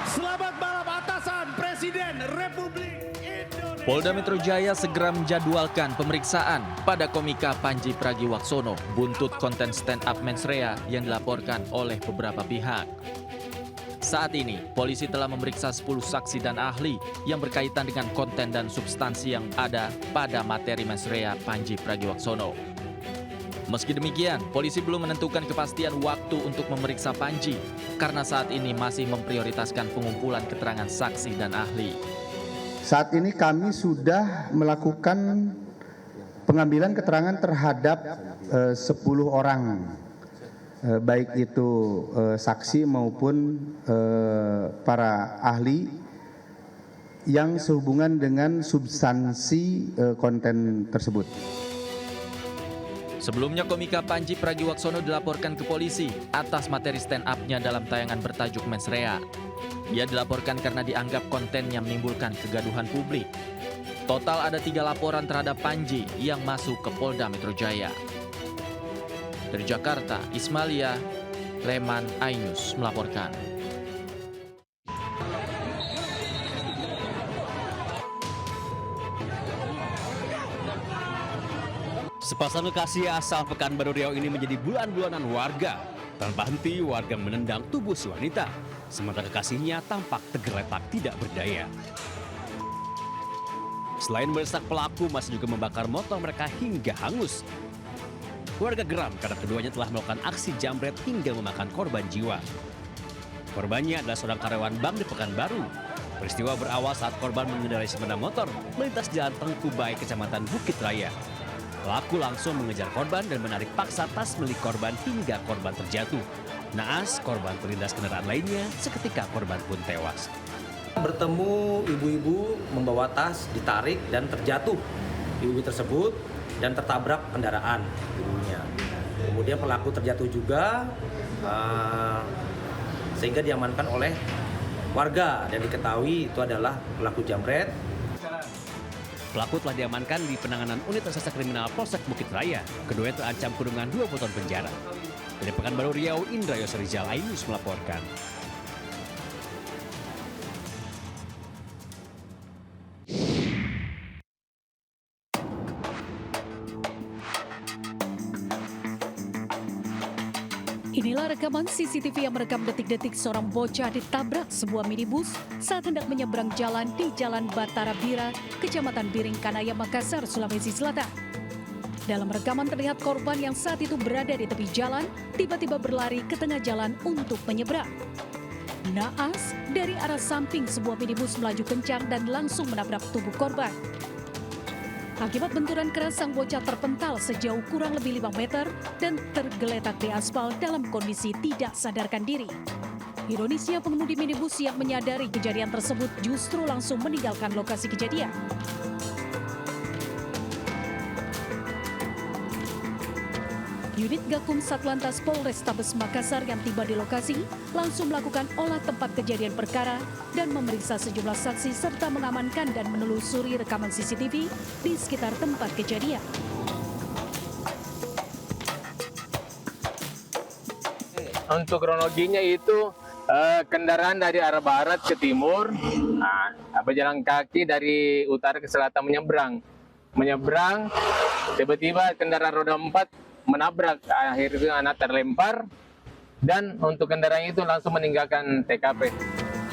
Selamat malam atasan Presiden Republik Indonesia. Polda Metro Jaya segera menjadwalkan pemeriksaan pada komika Panji Pragiwaksono buntut konten stand up mensrea yang dilaporkan oleh beberapa pihak. Saat ini, polisi telah memeriksa 10 saksi dan ahli yang berkaitan dengan konten dan substansi yang ada pada materi mensrea Panji Pragiwaksono. Meski demikian, polisi belum menentukan kepastian waktu untuk memeriksa Panji karena saat ini masih memprioritaskan pengumpulan keterangan saksi dan ahli. Saat ini kami sudah melakukan pengambilan keterangan terhadap 10 orang, baik itu saksi maupun para ahli yang sehubungan dengan substansi konten tersebut. Sebelumnya komika Panji Pragiwaksono dilaporkan ke polisi atas materi stand up-nya dalam tayangan bertajuk Mensrea. Ia dilaporkan karena dianggap kontennya menimbulkan kegaduhan publik. Total ada 3 laporan terhadap Panji yang masuk ke Polda Metro Jaya. Dari Jakarta, Ismalia Leman Ainus melaporkan. Sepasang kekasih asal Pekanbaru Riau ini menjadi bulan-bulanan warga. Tanpa henti, warga menendang tubuh si wanita. Sementara kekasihnya tampak tergeletak tidak berdaya. Selain mendesak pelaku, masih juga membakar motor mereka hingga hangus. Warga geram karena keduanya telah melakukan aksi jambret hingga memakan korban jiwa. Korbannya adalah seorang karyawan bank di Pekanbaru. Peristiwa berawal saat korban mengendarai sepeda motor melintas jalan Tengkubai, Kecamatan Bukit Raya. Pelaku langsung mengejar korban dan menarik paksa tas milik korban hingga korban terjatuh. Naas, korban terlindas kendaraan lainnya, seketika korban pun tewas. Bertemu ibu-ibu membawa tas, ditarik dan terjatuh. Ibu tersebut dan tertabrak kendaraan ibunya. Kemudian pelaku terjatuh juga sehingga diamankan oleh warga dan diketahui itu adalah pelaku jambret. Pelaku telah diamankan di penanganan unit reserse kriminal Polsek Bukit Raya. Keduanya terancam kurungan 20 tahun penjara. Dari Pekanbaru Riau, Indra Yosrizal Ainus melaporkan. Inilah rekaman CCTV yang merekam detik-detik seorang bocah ditabrak sebuah minibus saat hendak menyeberang jalan di Jalan Batara Bira, Kecamatan Biring Kanaya, Makassar, Sulawesi Selatan. Dalam rekaman terlihat korban yang saat itu berada di tepi jalan tiba-tiba berlari ke tengah jalan untuk menyeberang. Naas, dari arah samping sebuah minibus melaju kencang dan langsung menabrak tubuh korban. Akibat benturan keras, sang bocah terpental sejauh kurang lebih 5 meter dan tergeletak di aspal dalam kondisi tidak sadarkan diri. Ironisnya, pengemudi minibus yang menyadari kejadian tersebut justru langsung meninggalkan lokasi kejadian. Unit Gakum Satlantas Polrestabes Makassar yang tiba di lokasi langsung melakukan olah tempat kejadian perkara dan memeriksa sejumlah saksi serta mengamankan dan menelusuri rekaman CCTV di sekitar tempat kejadian. Untuk kronologinya itu kendaraan dari arah barat ke timur, berjalan kaki dari utara ke selatan menyeberang, tiba-tiba kendaraan roda 4 menabrak, akhirnya anak terlempar, dan untuk kendaraan itu langsung meninggalkan TKP.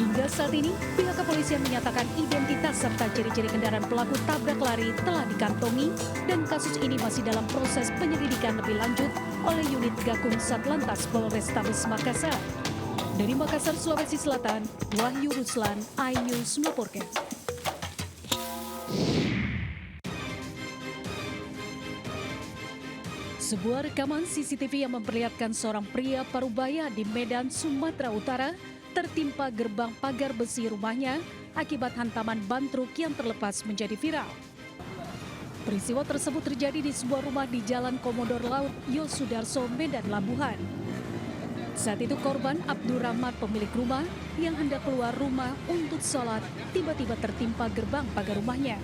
Hingga saat ini, pihak kepolisian menyatakan identitas serta ciri-ciri kendaraan pelaku tabrak lari telah dikantongi dan kasus ini masih dalam proses penyelidikan lebih lanjut oleh unit Gakum Satlantas Polrestabes Makassar. Dari Makassar, Sulawesi Selatan, Wahyu Ruslan, iNews melaporkan. Sebuah rekaman CCTV yang memperlihatkan seorang pria parubaya di Medan, Sumatera Utara tertimpa gerbang pagar besi rumahnya akibat hantaman ban truk yang terlepas menjadi viral. Peristiwa tersebut terjadi di sebuah rumah di Jalan Komodor Laut Yosudarso, Medan, Labuhan. Saat itu korban Abdurrahman, pemilik rumah yang hendak keluar rumah untuk sholat, tiba-tiba tertimpa gerbang pagar rumahnya.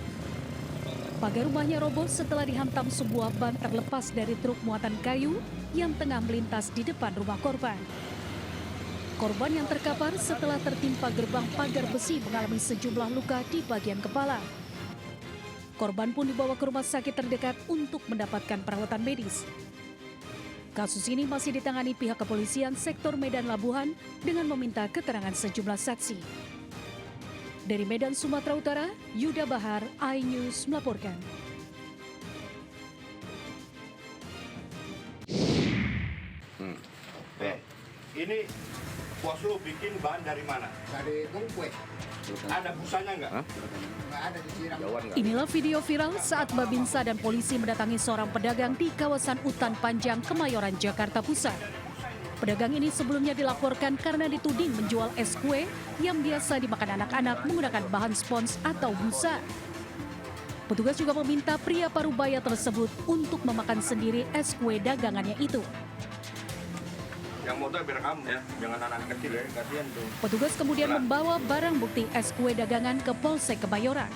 Pagar rumahnya roboh setelah dihantam sebuah ban terlepas dari truk muatan kayu yang tengah melintas di depan rumah korban. Korban yang terkapar setelah tertimpa gerbang pagar besi mengalami sejumlah luka di bagian kepala. Korban pun dibawa ke rumah sakit terdekat untuk mendapatkan perawatan medis. Kasus ini masih ditangani pihak kepolisian sektor Medan Labuhan dengan meminta keterangan sejumlah saksi. Dari Medan, Sumatera Utara, Yuda Bahar, iNews melaporkan. Ini bos lu bikin bahan dari mana? Dari tungkue. Ada busanya nggak? Nggak ada disiram. Inilah video viral saat Babinsa dan polisi mendatangi seorang pedagang di kawasan Utan Panjang, Kemayoran, Jakarta Pusat. Pedagang ini sebelumnya dilaporkan karena dituding menjual es kue yang biasa dimakan anak-anak menggunakan bahan spons atau busa. Petugas juga meminta pria parubaya tersebut untuk memakan sendiri es kue dagangannya itu. Yang motor biar kamu ya, jangan anak kecil ya, kasihan tuh. Petugas kemudian membawa barang bukti es kue dagangan ke Polsek Kemayoran.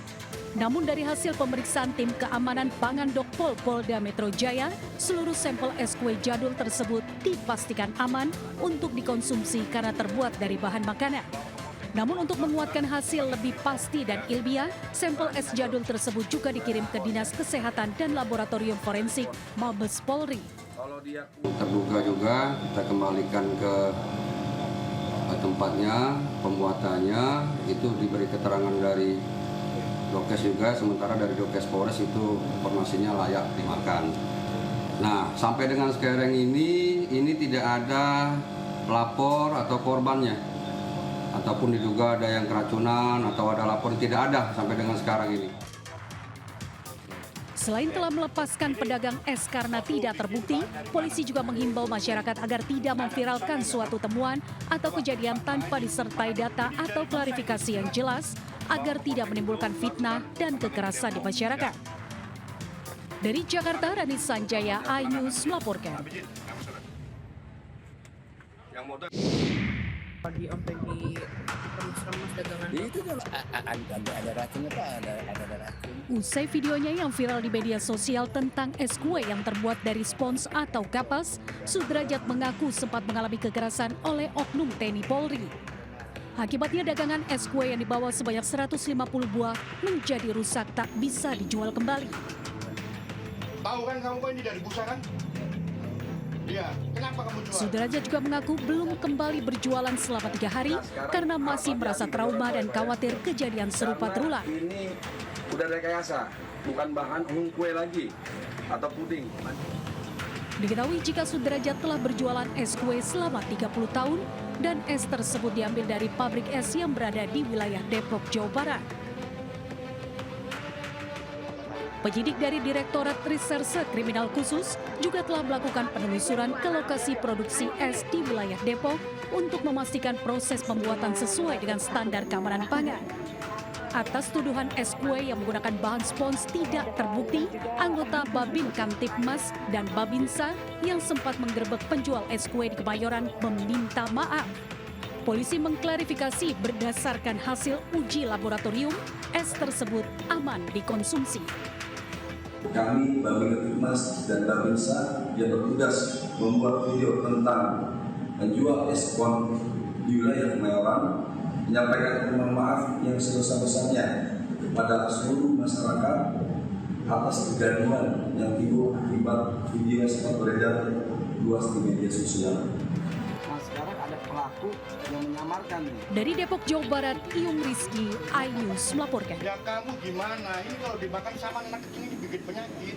Namun dari hasil pemeriksaan tim keamanan Pangan Dokpol Polda Metro Jaya, seluruh sampel es kue jadul tersebut dipastikan aman untuk dikonsumsi karena terbuat dari bahan makanan. Namun untuk menguatkan hasil lebih pasti dan ilmiah, sampel es jadul tersebut juga dikirim ke Dinas Kesehatan dan Laboratorium Forensik Mabes Polri. Terduga juga kita kembalikan ke tempatnya, pembuatannya, itu diberi keterangan dari Dokes juga, sementara dari Dokes Polres itu informasinya layak dimakan. Nah, sampai dengan sekarang ini tidak ada pelapor atau korbannya, ataupun diduga ada yang keracunan atau ada lapor, tidak ada sampai dengan sekarang ini. Selain telah melepaskan pedagang es karena tidak terbukti, polisi juga menghimbau masyarakat agar tidak memviralkan suatu temuan atau kejadian tanpa disertai data atau klarifikasi yang jelas agar tidak menimbulkan fitnah dan kekerasan di masyarakat. Dari Jakarta, Rani Sanjaya, iNews melaporkan. Di sampai di mas dagangan itu kan ada racunnya Pak, ada racun. Usai videonya yang viral di media sosial tentang es kue yang terbuat dari spons atau kapas, Sudrajat mengaku sempat mengalami kekerasan oleh oknum TNI Polri. Akibatnya dagangan es kue yang dibawa sebanyak 150 buah menjadi rusak tak bisa dijual kembali. Tahu kan kamu kok ini dari busa kan? Iya, kenapa kamu jual? Sudrajat juga mengaku belum kembali berjualan selama 3 hari karena masih merasa trauma dan khawatir kejadian serupa terulang. Ini udah rekayasa, bukan bahan kue lagi atau puding. Diketahui jika Sudrajat telah berjualan es kue selama 30 tahun dan es tersebut diambil dari pabrik es yang berada di wilayah Depok, Jawa Barat. Penyidik dari Direktorat Reserse Kriminal Khusus juga telah melakukan penelusuran ke lokasi produksi es di wilayah Depok untuk memastikan proses pembuatan sesuai dengan standar keamanan pangan. Atas tuduhan es kue yang menggunakan bahan spons tidak terbukti, anggota Babin Kamtipmas dan Babinsa yang sempat menggerebek penjual es kue di Kemayoran meminta maaf. Polisi mengklarifikasi berdasarkan hasil uji laboratorium, es tersebut aman dikonsumsi. Kami, Babin Kamtipmas dan Babinsa yang bertugas membuat video tentang menjual es spons di wilayah Kemayoran, menyampaikan permohonan maaf yang sebesar-besarnya kepada seluruh masyarakat atas kegaduhan yang timbul akibat video yang sempat beredar luas di media sosial. Nah, sekarang ada pelaku yang menyamarkan. Dari Depok, Jawa Barat, Iyung Rizky, iNews melaporkan. Ya kamu gimana? Ini kalau dimakan sama anak kecil ini bikin penyakit.